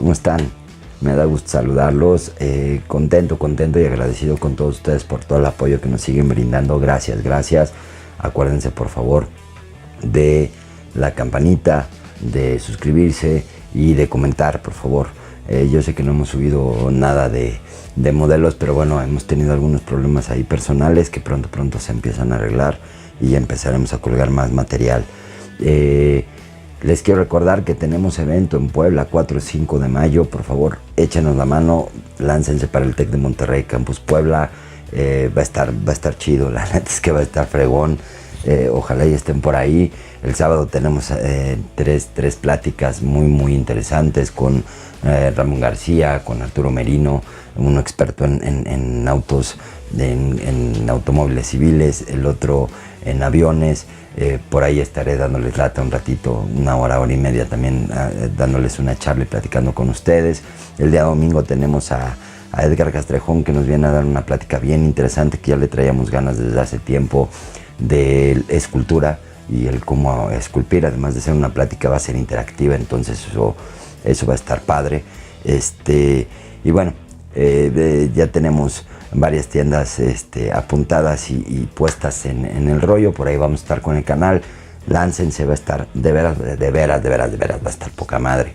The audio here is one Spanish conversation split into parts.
¿Cómo están? Me da gusto saludarlos, contento y agradecido con todos ustedes por todo el apoyo que nos siguen brindando. Gracias. Acuérdense por favor de la campanita, de suscribirse y de comentar, por favor. Yo sé que no hemos subido nada de modelos, pero bueno, hemos tenido algunos problemas ahí personales que pronto se empiezan a arreglar y ya empezaremos a colgar más material. Les quiero recordar que tenemos evento en Puebla 4 y 5 de mayo. Por favor, échenos la mano, láncense para el TEC de Monterrey, Campus Puebla. Va a estar chido, la neta es que va a estar fregón. Ojalá y estén por ahí. El sábado tenemos tres pláticas muy interesantes con Ramón García, con Arturo Merino, uno experto en autos, en automóviles civiles, el otro en aviones. Por ahí estaré dándoles lata un ratito, una hora y media también, dándoles una charla y platicando con ustedes. El día domingo tenemos a Edgar Castrejón, que nos viene a dar una plática bien interesante que ya le traíamos ganas desde hace tiempo, de escultura y el cómo esculpir. Además de ser una plática, va a ser interactiva, entonces eso va a estar padre. Y bueno, ya tenemos varias tiendas apuntadas y puestas en el rollo. Por ahí vamos a estar con el canal. Láncense, va a estar de veras, va a estar poca madre.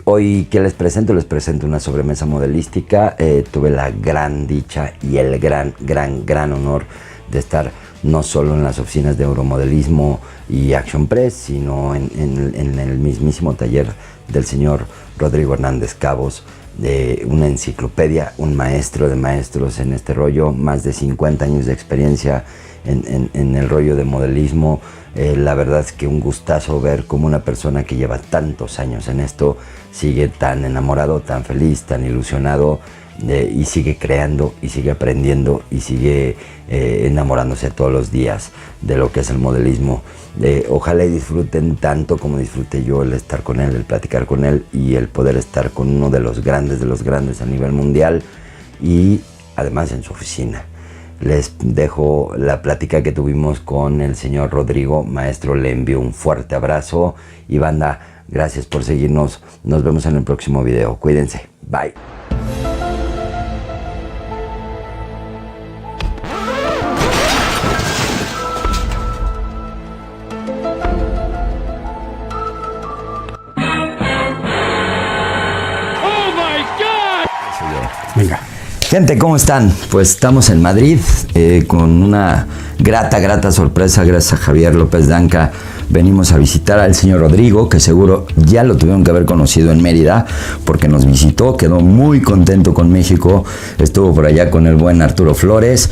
Hoy, ¿qué les presento? Les presento una sobremesa modelística. Tuve la gran dicha y el gran honor de estar no solo en las oficinas de Euromodelismo y Action Press, sino en el mismísimo taller del señor Rodrigo Hernández Cabos, de una enciclopedia, un maestro de maestros en este rollo, más de 50 años de experiencia en el rollo de modelismo. La verdad es que un gustazo ver cómo una persona que lleva tantos años en esto sigue tan enamorado, tan feliz, tan ilusionado, y sigue creando y sigue aprendiendo y sigue enamorándose todos los días de lo que es el modelismo. Ojalá y disfruten tanto como disfruté yo el estar con él, el platicar con él y el poder estar con uno de los grandes a nivel mundial, y además en su oficina. Les dejo la plática que tuvimos con el señor Rodrigo. Maestro, le envío un fuerte abrazo, y banda, gracias por seguirnos. Nos vemos en el próximo video. Cuídense. Bye. Venga. Gente, ¿cómo están? Pues estamos en Madrid con una grata sorpresa. Gracias a Javier López Danca venimos a visitar al señor Rodrigo, que seguro ya lo tuvieron que haber conocido en Mérida porque nos visitó, quedó muy contento con México, estuvo por allá con el buen Arturo Flores,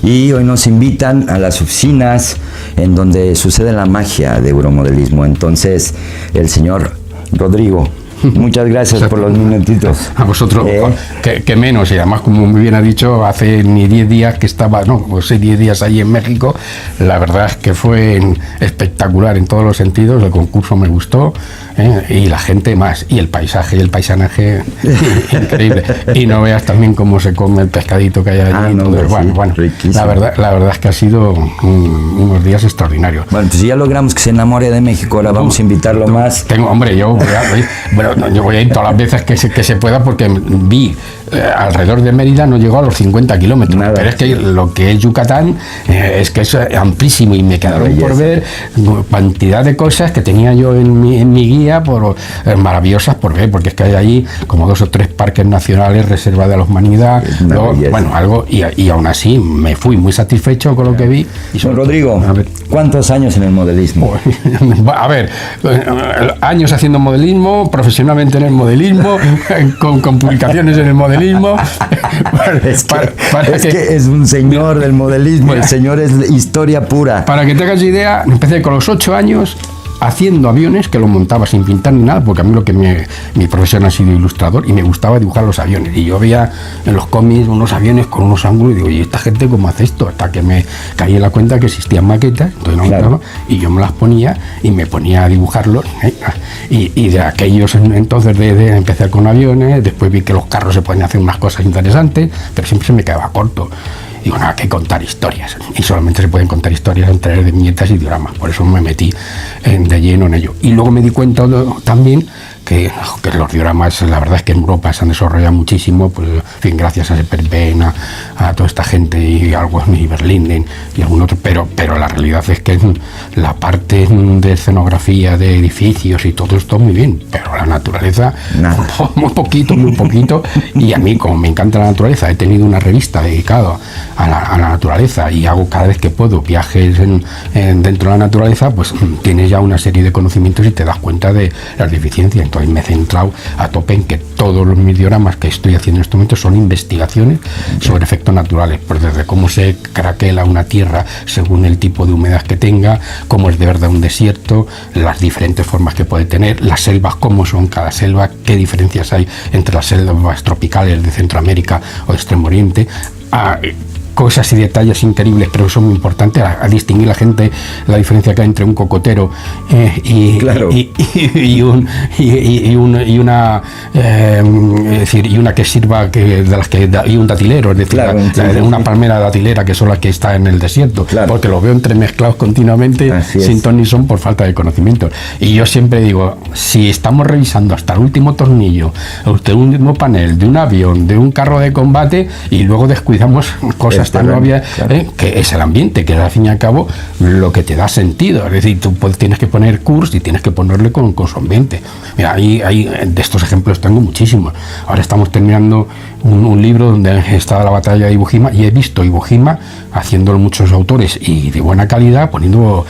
y hoy nos invitan a las oficinas en donde sucede la magia de Euromodelismo. Entonces, el señor Rodrigo, muchas gracias por los minutitos. A vosotros, que menos, y además, como muy bien ha dicho, hace ni 10 días que estaba, no, pues 10 días allí en México. La verdad es que fue espectacular en todos los sentidos. El concurso me gustó, y la gente más, y el paisaje y el paisanaje increíble. Y no veas también cómo se come el pescadito que hay allí. No, bueno, la verdad es que ha sido unos días extraordinarios. Bueno, pues ya logramos que se enamore de México. Ahora vamos a invitarlo más. Hombre, yo voy a ir todas las veces que se pueda, porque vi alrededor de Mérida, no llegó a los 50 kilómetros. Nada, pero es que lo que es Yucatán es que es amplísimo, y me quedaron por ver cantidad de cosas que tenía yo en mi guía, maravillosas por ver, porque es que hay allí como 2 o 3 parques nacionales, reserva de la humanidad, algo, y aún así me fui muy satisfecho con lo que vi. Rodrigo, ¿cuántos años en el modelismo? A ver, años haciendo modelismo, profesionalmente en el modelismo, con publicaciones en el modelismo. Es que es un señor del modelismo. El señor es historia pura. Para que te hagas idea, empecé con los 8 años haciendo aviones, que los montaba sin pintar ni nada, porque a mí mi profesión ha sido ilustrador, y me gustaba dibujar los aviones, y yo veía en los cómics unos aviones con unos ángulos, y digo, ¿y esta gente cómo hace esto? Hasta que me caí en la cuenta que existían maquetas, entonces y yo me las ponía y me ponía a dibujarlos, y de aquellos entonces de empezar con aviones. Después vi que los carros se podían hacer unas cosas interesantes, pero siempre se me quedaba corto. digo, no, hay que contar historias. Y solamente se pueden contar historias a través de viñetas y dioramas. Por eso me metí de lleno en ello. Y luego me di cuenta también que los dioramas, la verdad es que en Europa se han desarrollado muchísimo, pues, en fin, gracias a Seperben, a toda esta gente, y algo y Berlín y algún otro, pero la realidad es que la parte de escenografía, de edificios y todo esto muy bien, pero la naturaleza, muy poquito, y a mí, como me encanta la naturaleza, he tenido una revista dedicada a la naturaleza y hago cada vez que puedo viajes dentro de la naturaleza, pues tienes ya una serie de conocimientos y te das cuenta de las deficiencias. Entonces me he centrado a tope en que todos mis dioramas que estoy haciendo en este momento son investigaciones sobre efectos naturales, pues desde cómo se craquela una tierra según el tipo de humedad que tenga, cómo es de verdad un desierto, las diferentes formas que puede tener, las selvas, cómo son cada selva, qué diferencias hay entre las selvas tropicales de Centroamérica o de Extremo Oriente, cosas y detalles increíbles, pero son muy importantes a distinguir la gente la diferencia que hay entre un cocotero y una que sirva y un datilero, es decir, una palmera datilera, que son las que está en el desierto, porque lo veo entremezclados continuamente sin ton ni son por falta de conocimiento. Y yo siempre digo, si estamos revisando hasta el último tornillo, hasta el último panel de un avión, de un carro de combate, y luego descuidamos cosas tan obvias, que es el ambiente, que es al fin y al cabo lo que te da sentido. Es decir, tú tienes que poner Kursk y tienes que ponerle con su ambiente. Mira, ahí de estos ejemplos tengo muchísimos. Ahora estamos terminando un libro donde está la batalla de Iwo Jima, y he visto Iwo Jima haciéndolo muchos autores y de buena calidad, poniendo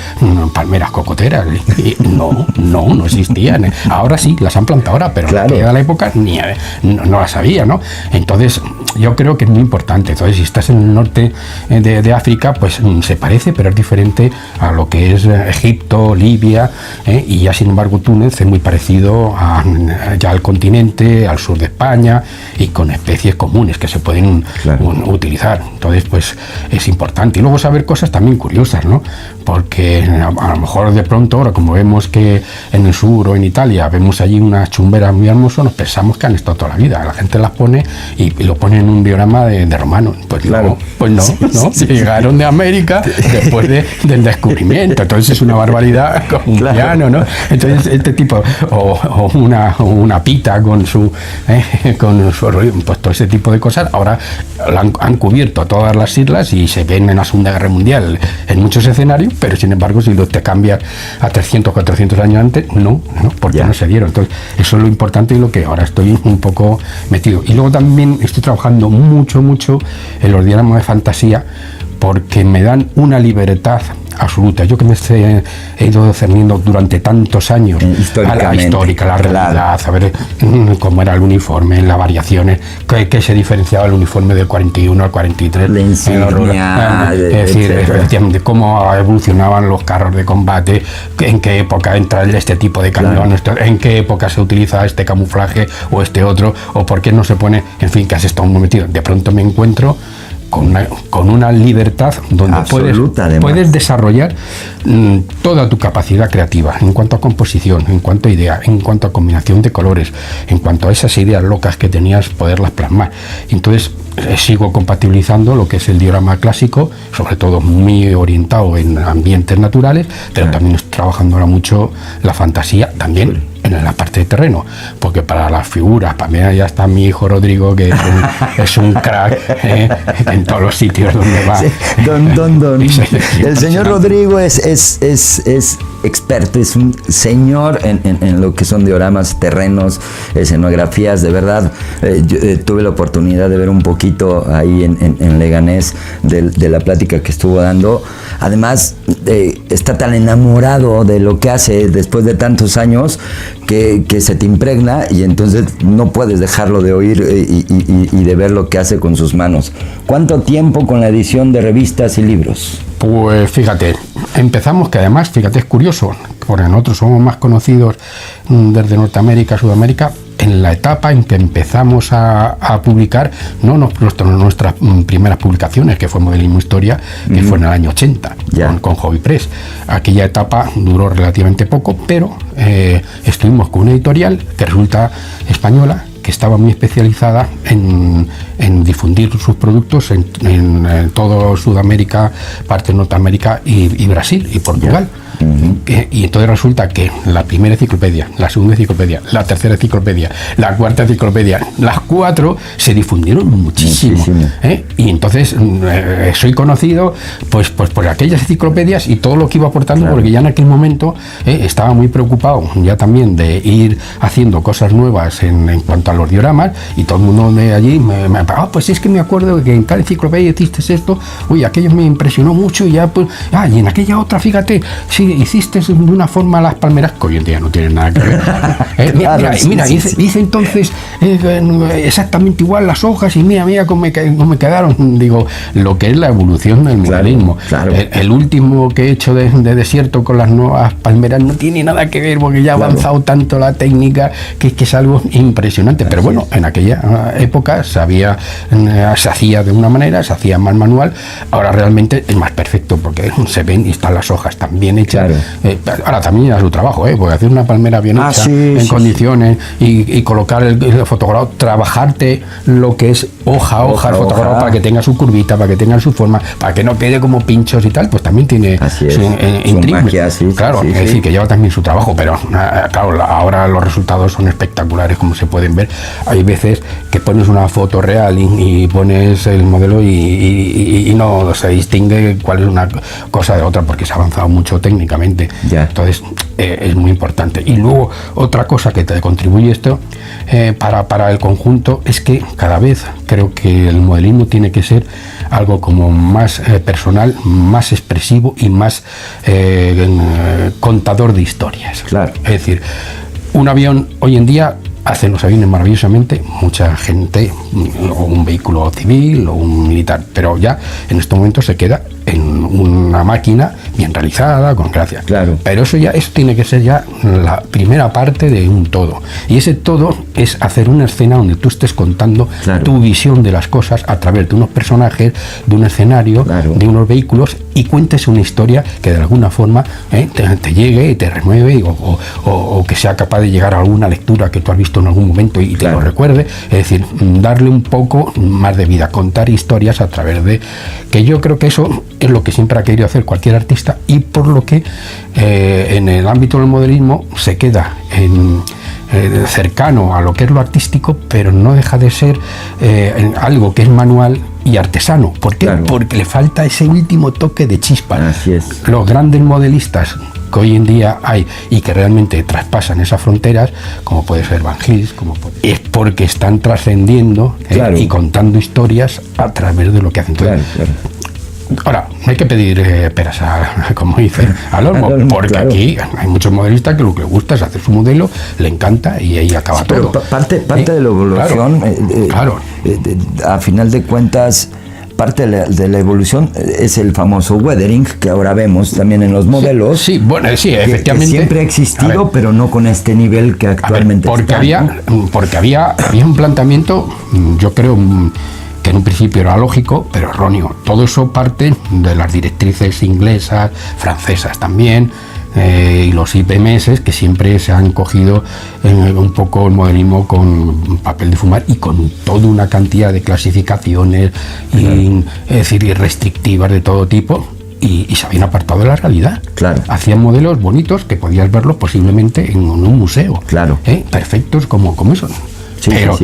palmeras cocoteras, y no existían. Ahora sí, las han plantado ahora, pero en la época no las había, ¿no? Entonces yo creo que es muy importante. Entonces, si estás en el norte de África, pues se parece, pero es diferente a lo que es Egipto, Libia, y ya sin embargo Túnez es muy parecido ya al continente, al sur de España, y con especies comunes que se pueden utilizar. Entonces, pues es importante. Y luego saber cosas también curiosas, ¿no? Porque a lo mejor de pronto, ahora como vemos que en el sur o en Italia vemos allí unas chumberas muy hermosas, nos pensamos que han estado toda la vida. La gente las pone y lo pone en un diorama de romano. Pues no. Llegaron de América después del descubrimiento. Entonces es una barbaridad como un piano, ¿no? Entonces este tipo, o una pita con su pues todo ese tipo de cosas, ahora han cubierto todas las islas y se ven en la Segunda Guerra Mundial en muchos escenarios, pero sin embargo si te cambias a 300, 400 años antes, porque no se dieron. Entonces eso es lo importante y lo que ahora estoy un poco metido. Y luego también estoy trabajando mucho en los diagramas de fantasía, porque me dan una libertad absoluta. Yo que me he ido cerniendo durante tantos años a la histórica, la realidad, a ver cómo era el uniforme, las variaciones, qué se diferenciaba el uniforme del 41 al 43, la insignia, es decir, efectivamente, cómo evolucionaban los carros de combate, en qué época entra este tipo de camión, en qué época se utiliza este camuflaje o este otro, o por qué no se pone, en fin, que has estado muy metido. De pronto me encuentro con una libertad donde puedes desarrollar toda tu capacidad creativa en cuanto a composición, en cuanto a idea, en cuanto a combinación de colores, en cuanto a esas ideas locas que tenías, poderlas plasmar. Entonces sigo compatibilizando lo que es el diorama clásico, sobre todo muy orientado en ambientes naturales, pero también estoy trabajando ahora mucho la fantasía también en la parte de terreno, porque para las figuras, para mí ya está mi hijo Rodrigo, que es un crack en todos los sitios donde va. Sí, don. El señor Rodrigo es experto, es un señor en lo que son dioramas, terrenos, escenografías, de verdad. Yo tuve la oportunidad de ver un poquito ahí en Leganés de la plática que estuvo dando. Además, está tan enamorado de lo que hace después de tantos años que se te impregna, y entonces no puedes dejarlo de oír y de ver lo que hace con sus manos. ¿Cuánto tiempo con la edición de revistas y libros? Pues fíjate, empezamos, que además, fíjate, es curioso, porque nosotros somos más conocidos desde Norteamérica, Sudamérica, en la etapa en que empezamos a publicar, nuestras primeras publicaciones, que fue Modelismo Historia, que fue en el año 80, con Hobby Press. Aquella etapa duró relativamente poco, pero estuvimos con una editorial que resulta española, que estaba muy especializada en difundir sus productos en todo Sudamérica, parte de Norteamérica y Brasil y Portugal. Y entonces resulta que la primera enciclopedia, la segunda enciclopedia, la tercera enciclopedia, la cuarta enciclopedia, las 4 se difundieron muchísimo. Y entonces soy conocido pues por aquellas enciclopedias y todo lo que iba aportando, porque ya en aquel momento estaba muy preocupado ya también de ir haciendo cosas nuevas en cuanto a los dioramas, y todo el mundo de allí pues es que me acuerdo que en cada enciclopedia hiciste esto, uy, aquello me impresionó mucho, y ya pues, y en aquella otra, fíjate, sí, hiciste de una forma las palmeras, que hoy en día no tienen nada que ver. Mira, hice entonces exactamente igual las hojas, y mira cómo me quedaron. Digo, lo que es la evolución del modelismo. El último que he hecho de desierto con las nuevas palmeras no tiene nada que ver, porque ya ha avanzado tanto la técnica que es algo impresionante. Pero bueno, en aquella época se hacía de una manera, se hacía más manual. Ahora realmente es más perfecto, porque se ven y están las hojas tan bien hechas. Ahora también es su trabajo, porque hacer una palmera bien hecha, en condiciones, y colocar el fotograma, trabajarte lo que es hoja el fotograma, para que tenga su curvita, para que tenga su forma, para que no quede como pinchos y tal, pues también tiene su magia, es decir, que lleva también su trabajo. Pero claro, ahora los resultados son espectaculares, como se pueden ver. Hay veces que pones una foto real y pones el modelo y no se distingue cuál es una cosa de otra, porque se ha avanzado mucho técnicamente. Entonces es muy importante. Y luego otra cosa que te contribuye esto para el conjunto es que cada vez creo que el modelismo tiene que ser algo como más personal, más expresivo y más contador de historias. Es decir, un avión hoy en día hace los aviones maravillosamente mucha gente, o un vehículo civil o un militar, pero ya en estos momentos se queda en una máquina bien realizada, con gracia. Pero eso tiene que ser ya la primera parte de un todo, y ese todo es hacer una escena donde tú estés contando tu visión de las cosas a través de unos personajes, de un escenario, de unos vehículos, y cuentes una historia que de alguna forma te llegue y te remueve, o que sea capaz de llegar a alguna lectura que tú has visto en algún momento y te lo recuerde. Es decir, darle un poco más de vida, contar historias a través de, que yo creo que eso es lo que siempre ha querido hacer cualquier artista, y por lo que en el ámbito del modelismo se queda cercano a lo que es lo artístico, pero no deja de ser algo que es manual y artesano. ¿Por qué? Porque le falta ese último toque de chispa. Los grandes modelistas que hoy en día hay y que realmente traspasan esas fronteras, como puede ser Van Gils, es porque están trascendiendo y contando historias a través de lo que hacen. Ahora, no hay que pedir peras como dice, al olmo, porque aquí hay muchos modelistas que lo que les gusta es hacer su modelo, le encanta, y ahí acaba todo. Pero parte de la evolución, a final de cuentas, parte de la evolución es el famoso weathering que ahora vemos también en los modelos. Efectivamente. Que siempre ha existido, pero no con este nivel que actualmente está. Porque había un planteamiento, yo creo, que en un principio era lógico, pero erróneo. Todo eso parte de las directrices inglesas, francesas también, y los IPMS, que siempre se han cogido un poco el modelismo con papel de fumar y con toda una cantidad de clasificaciones es decir, y restrictivas de todo tipo, y se habían apartado de la realidad. Hacían modelos bonitos que podías verlos posiblemente en un museo, perfectos como eso. Pero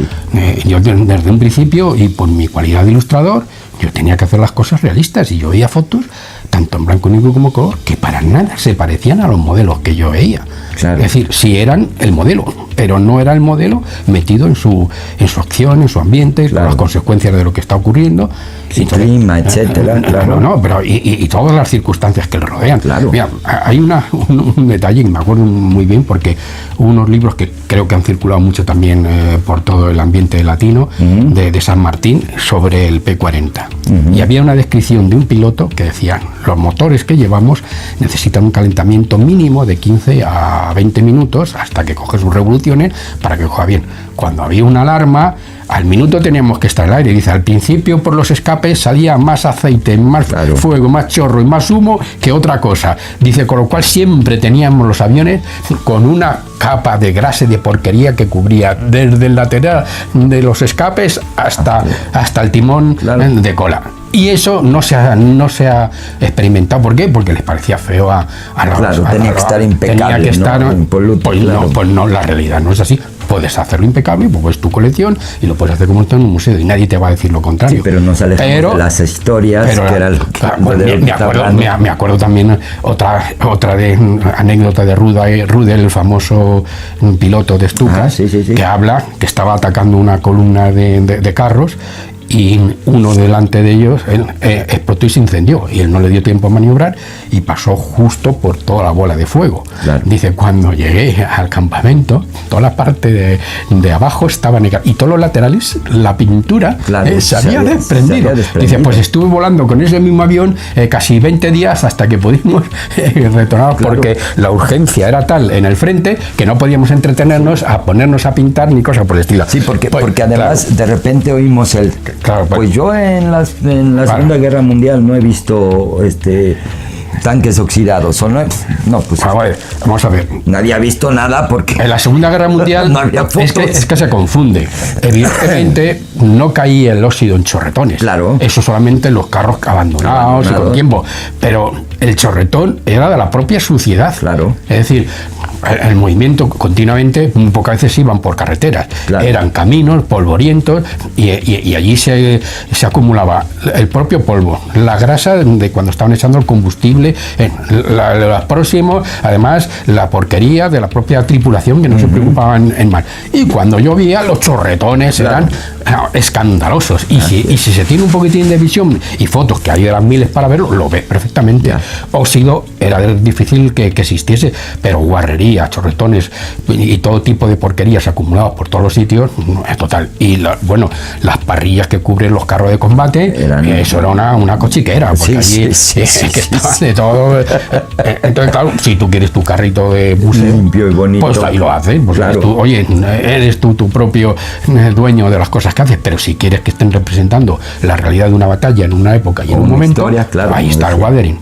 yo desde un principio, y por mi cualidad de ilustrador, yo tenía que hacer las cosas realistas, y yo veía fotos tanto en blanco y negro como color que para nada se parecían a los modelos que yo veía. Es decir, sí eran el modelo, pero no era el modelo metido en su acción, en su ambiente, con las consecuencias de lo que está ocurriendo, clima, etcétera. Pero y todas las circunstancias que le rodean. Mira, hay un detalle que me acuerdo muy bien, porque hubo unos libros que creo que han circulado mucho también por todo el ambiente latino, de San Martín, sobre el P40. Y había una descripción de un piloto que decía: los motores que llevamos necesitan un calentamiento mínimo de 15 a 20 minutos hasta que coges un revolución condiciones para que coja bien. Cuando había una alarma, al minuto teníamos que estar al aire. Dice, al principio por los escapes salía más aceite, más fuego, más chorro y más humo que otra cosa. Dice, con lo cual siempre teníamos los aviones con una capa de grasa y de porquería que cubría desde el lateral de los escapes hasta el timón de cola. Y eso no se ha experimentado. ¿Por qué? Porque les parecía feo a los... Claro, tenía que estar impecable, tenía que estar, ¿no? Impoluto, pues no, la realidad no es así. Puedes hacerlo impecable, pues es tu colección y lo puedes hacer como está en un museo y nadie te va a decir lo contrario. Sí, pero nos alejamos de las historias, que era el... Me acuerdo también otra anécdota de Rudel, el famoso piloto de Stuka, que habla que estaba atacando una columna de carros y uno delante de ellos explotó y se incendió y él no le dio tiempo a maniobrar y pasó justo por toda la bola de fuego. Dice, cuando llegué al campamento, toda la parte de abajo estaba negra y todos los laterales, la pintura se había desprendido. Dice, pues estuve volando con ese mismo avión casi 20 días hasta que pudimos retornar, porque la urgencia era tal en el frente que no podíamos entretenernos a ponernos a pintar ni cosa por el estilo. Sí, porque además de repente oímos el... pues yo en la Segunda Guerra Mundial no he visto tanques oxidados. Pues vamos a ver. Nadie ha visto nada porque en la Segunda Guerra Mundial no había fotos. Es que se confunde. Evidentemente no caía el óxido en chorretones. Claro. Eso solamente en los carros abandonados y con tiempo. Pero el chorretón era de la propia suciedad. Claro. Es decir, el movimiento continuamente, pocas veces iban por carreteras. Eran caminos polvorientos y allí se acumulaba el propio polvo, la grasa de cuando estaban echando el combustible, los próximos, además la porquería de la propia tripulación que no se preocupaban en mal. Y cuando llovía, los chorretones eran escandalosos. Y si se tiene un poquitín de visión y fotos, que hay de las miles para verlo, lo ves perfectamente. Óxido era difícil que existiese, pero guarrería, chorretones y todo tipo de porquerías acumulados por todos los sitios, es total. Y las parrillas que cubren los carros de combate, eso era una cochiquera, porque allí estaba de todo. Entonces, claro, si tú quieres tu carrito de museo limpio y bonito, pues ahí lo haces. Pues eres tú tu propio dueño de las cosas que haces, pero si quieres que estén representando la realidad de una batalla en una época y en un momento, ahí está el Wuthering.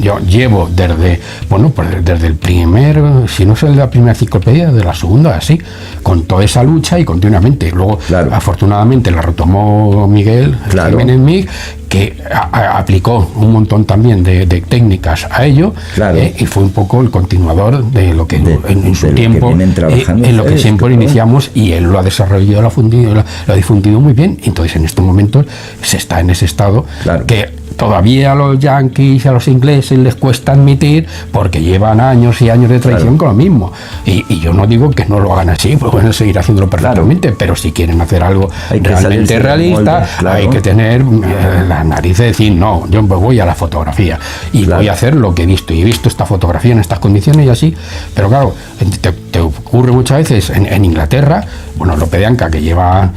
Yo llevo desde el primer, si no es la primera enciclopedia, de la segunda, así, con toda esa lucha y continuamente. Luego, afortunadamente, la retomó Miguel Jiménez Mig, que aplicó un montón también de técnicas a ello, y fue un poco el continuador de lo que en su tiempo, en lo que siempre iniciamos, y él lo ha desarrollado, lo ha difundido muy bien. Entonces, en estos momentos se está en ese estado que todavía a los yanquis y a los ingleses les cuesta admitir, porque llevan años y años de tradición con lo mismo. Y yo no digo que no lo hagan así, pues pueden seguir haciéndolo perfectamente, pero si quieren hacer algo realmente realista, hay que tener la nariz de decir, no, yo voy a la fotografía y voy a hacer lo que he visto. Y he visto esta fotografía en estas condiciones y así, pero claro, te ocurre muchas veces en Inglaterra. Lope de Anca, que lleva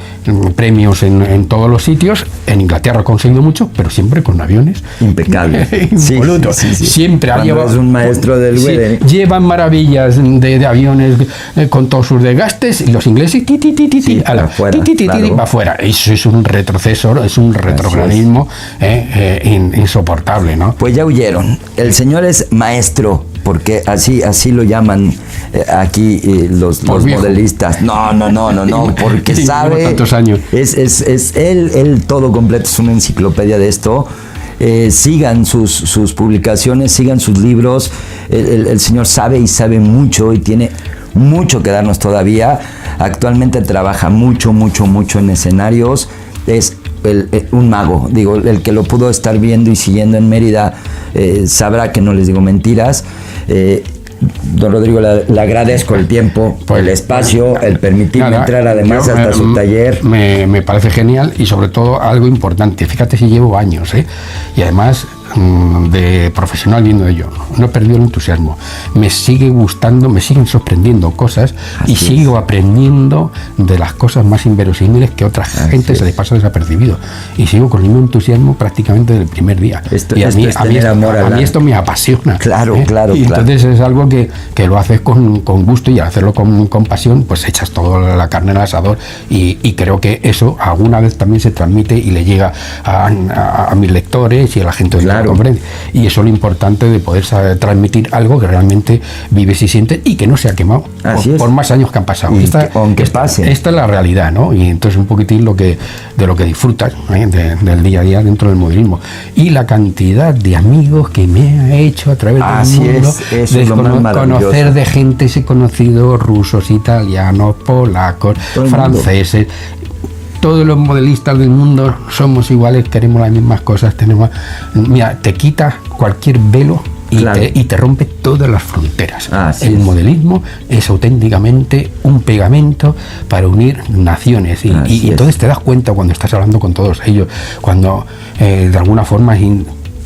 premios en todos los sitios, en Inglaterra ha conseguido mucho, pero siempre con aviones impecables, impolutos. Siempre ha llevado, es un maestro del Wuthering. Llevan maravillas de aviones con todos sus desgastes, y los ingleses para afuera. Eso es un retroceso, es un retrogradismo insoportable, ¿no? Pues ya huyeron. El señor es maestro, porque así lo llaman aquí los modelistas. No, porque sabe. Tantos años. Es él todo completo, es una enciclopedia de esto. Sigan sus publicaciones, sigan sus libros. El señor sabe mucho y tiene mucho que darnos todavía. Actualmente trabaja mucho en escenarios. Es un mago, digo, el que lo pudo estar viendo y siguiendo en Mérida sabrá que no les digo mentiras. Don Rodrigo, le agradezco el tiempo, el espacio, el permitirme entrar además hasta su taller. Me parece genial, y sobre todo algo importante. Fíjate si llevo años, y además de profesional viendo ello, no he perdido el entusiasmo. Me sigue gustando, me siguen sorprendiendo cosas y sigo aprendiendo de las cosas más inverosímiles que otra gente se les pasa desapercibido. Y sigo con el mismo entusiasmo prácticamente del primer día. Y a mí esto me apasiona. Claro. Y entonces es algo que lo haces con gusto, y al hacerlo con pasión, pues echas toda la carne al asador, y creo que eso alguna vez también se transmite y le llega a mis lectores y a la gente que lo comprende. Y eso es lo importante de poder transmitir algo que realmente vives y sientes y que no se ha quemado por más años que han pasado. Aunque pase. Esta es la realidad, ¿no? Y entonces un poquitín de lo que disfrutas del día a día dentro del modelismo. Y la cantidad de amigos que me ha hecho a través del mundo, es lo más conocer de gente, he conocido rusos, italianos, polacos, franceses. Todos los modelistas del mundo somos iguales, queremos las mismas cosas, mira, te quita cualquier velo y te rompe todas las fronteras. El modelismo es auténticamente un pegamento para unir naciones, y entonces te das cuenta cuando estás hablando con todos ellos, cuando de alguna forma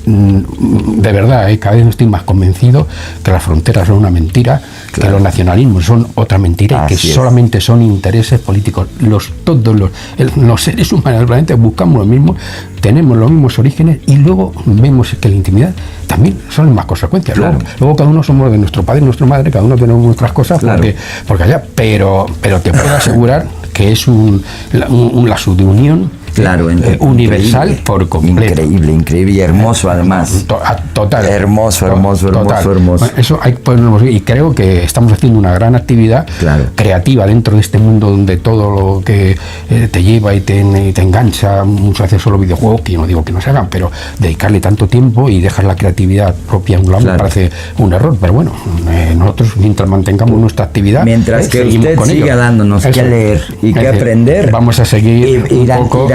de verdad, cada vez estoy más convencido que las fronteras son una mentira, que los nacionalismos son otra mentira, y que solamente son intereses políticos. Todos los seres humanos del planeta buscamos lo mismo, tenemos los mismos orígenes, y luego vemos que la intimidad también son las más consecuencias. Luego cada uno somos de nuestro padre y nuestra madre, cada uno tenemos nuestras cosas, porque allá, pero te puedo asegurar que es la subunión universal, increíble, por completo. Increíble y hermoso, además. Total. Hermoso. Eso hay que ponerlo, y creo que estamos haciendo una gran actividad creativa dentro de este mundo donde todo lo que te lleva y te engancha, muchas veces solo videojuegos, que yo no digo que no se hagan, pero dedicarle tanto tiempo y dejar la creatividad propia a un lado me parece un error. Pero bueno, nosotros, mientras mantengamos nuestra actividad, mientras que usted siga dándonos que leer y que aprender, vamos a seguir un poco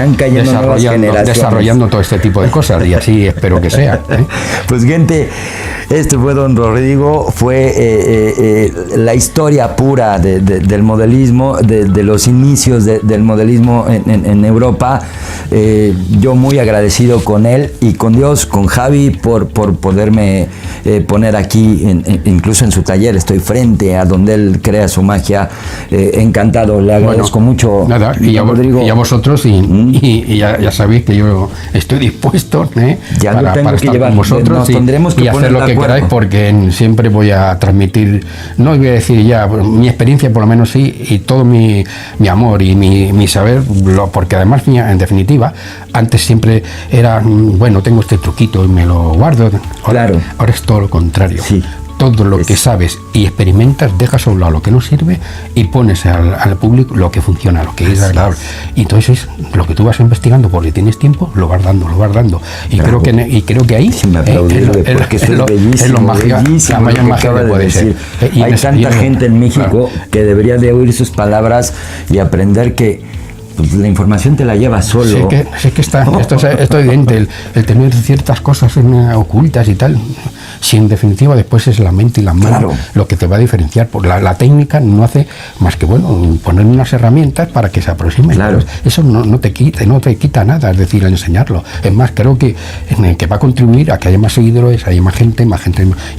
desarrollando todo este tipo de cosas, y así espero que sea. Pues gente, este fue don Rodrigo, fue la historia pura del modelismo, de los inicios del modelismo en Europa. Yo muy agradecido con él y con Dios, con Javi, por poderme poner aquí, incluso en su taller. Estoy frente a donde él crea su magia. Encantado, le agradezco mucho. Nada, y a vosotros, y ya sabéis que yo estoy dispuesto para estar con vosotros y hacer lo que queráis, porque siempre voy a transmitir, no voy a decir ya mi experiencia, por lo menos sí, y todo mi amor y mi saber, porque además, en definitiva, antes siempre era, bueno, tengo este truquito y me lo guardo. Ahora es todo lo contrario. Todo lo que sabes y experimentas, dejas a un lado lo que no sirve y pones al público lo que funciona, lo que es agradable. Y entonces lo que tú vas investigando, porque tienes tiempo, lo vas dando. Y creo que ahí es lo mágico, la mayor magia que puede ser. Hay tanta gente en México que debería de oír sus palabras y aprender que la información te la lleva solo. Sé que esto es evidente, el tener ciertas cosas ocultas y tal. Si en definitiva después es la mente y las manos lo que te va a diferenciar. Por la técnica no hace más que poner unas herramientas para que se aproximen. Eso no te quita nada, es decir, enseñarlo. Es más, creo que va a contribuir a que haya más seguidores, haya más gente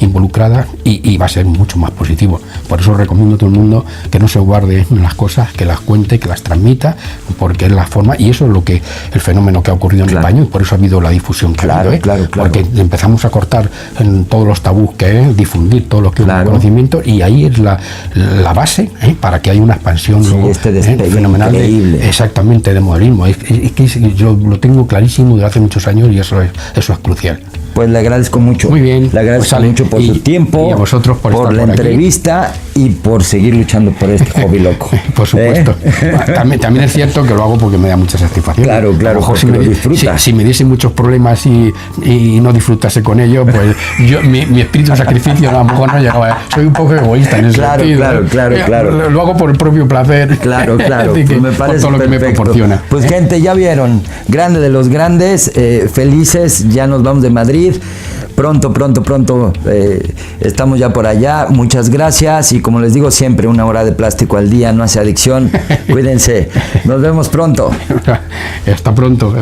involucrada, y va a ser mucho más positivo. Por eso recomiendo a todo el mundo que no se guarde las cosas, que las cuente, que las transmita, porque es la forma, y eso es el fenómeno que ha ocurrido en España, y por eso ha habido la difusión que ha habido, porque empezamos a cortar en todos los tabús que es difundir todo lo que es un conocimiento, y ahí es la base para que haya una expansión fenomenal de modelismo. Es que yo lo tengo clarísimo desde hace muchos años, y eso es crucial. Pues le agradezco mucho. Muy bien. Le agradezco mucho por su tiempo, y a vosotros por la entrevista y por seguir luchando por este hobby loco. Por supuesto. También es cierto que lo hago porque me da mucha satisfacción. Claro, a lo mejor si me diese muchos problemas y no disfrutase con ello, pues mi espíritu de sacrificio a lo mejor no llegaba. Soy un poco egoísta en ese sentido. Claro. Lo hago por el propio placer. Claro. Pues me parece todo lo que me proporciona. Pues gente, ya vieron, grande de los grandes, felices, ya nos vamos de Madrid. Pronto estamos ya por allá. Muchas gracias, y como les digo siempre, 1 hora de plástico al día no hace adicción. Cuídense, nos vemos pronto. Hasta pronto.